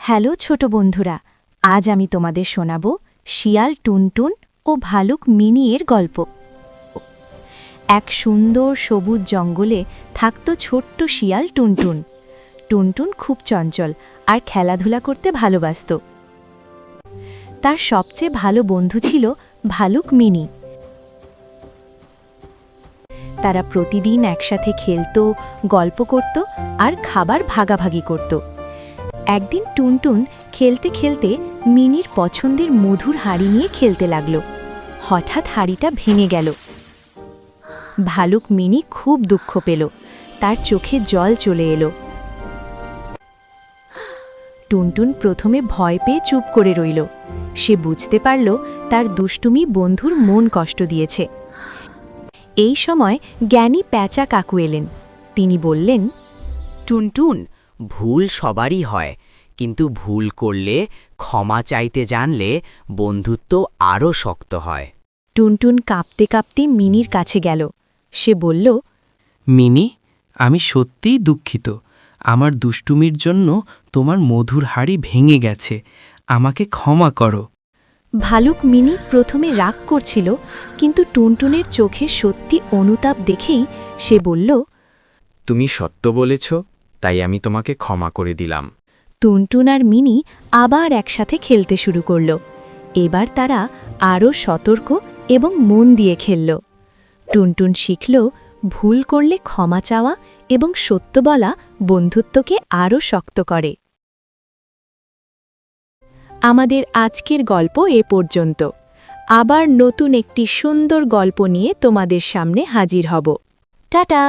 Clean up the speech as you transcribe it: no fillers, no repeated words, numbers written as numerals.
Hello ছোট বন্ধুরা, আজ আমি তোমাদের শোনাব শিয়াল টুনটুন ও ভালুক মিনি এর গল্প। এক সুন্দর সবুজ জঙ্গলে থাকত ছোট্ট শিয়াল টুনটুন। টুনটুন খুব চঞ্চল আর খেলাধুলা করতে ভালোবাসত। তার সবচেয়ে ভালো বন্ধু ছিল ভালুক মিনি। তারা প্রতিদিন একসাথে খেলত, গল্প করত আর খাবার ভাগাভাগি করত। একদিন টুনটুন খেলতে খেলতে মিনির পছন্দের মধুর হাঁড়ি নিয়ে খেলতে লাগল। হঠাৎ হাঁড়িটা ভেঙে গেল। ভালুক মিনি খুব দুঃখ পেল, তার চোখে জল চলে এলো। টুনটুন প্রথমে ভয় পেয়ে চুপ করে রইল। সে বুঝতে পারল তার দুষ্টুমি বন্ধুর মন কষ্ট দিয়েছে। এই সময় জ্ঞানী প্যাঁচা কাকু এলেন। তিনি বললেন, টুনটুন, ভুল সবারই হয়, কিন্তু ভুল করলে ক্ষমা চাইতে জানলে বন্ধুত্ব আরও শক্ত হয়। টুনটুন কাঁপতে কাঁপতে মিনির কাছে গেল। সে বলল, মিনি, আমি সত্যিই দুঃখিত। আমার দুষ্টুমির জন্য তোমার মধুর হাড়ি ভেঙে গেছে। আমাকে ক্ষমা করো। ভালুক মিনি প্রথমে রাগ করছিল, কিন্তু টুনটুনের চোখে সত্যি অনুতাপ দেখেই সে বলল, তুমি সত্য বলেছ, তাই আমি তোমাকে ক্ষমা করে দিলাম। টুনটুন আর মিনি আবার একসাথে খেলতে শুরু করল। এবার তারা আরও সতর্ক এবং মন দিয়ে খেলল। টুনটুন শিখল ভুল করলে ক্ষমা চাওয়া এবং সত্য বলা বন্ধুত্বকে আরও শক্ত করে। আমাদের আজকের গল্প এ পর্যন্ত। আবার নতুন একটি সুন্দর গল্প নিয়ে তোমাদের সামনে হাজির হব। টাটা।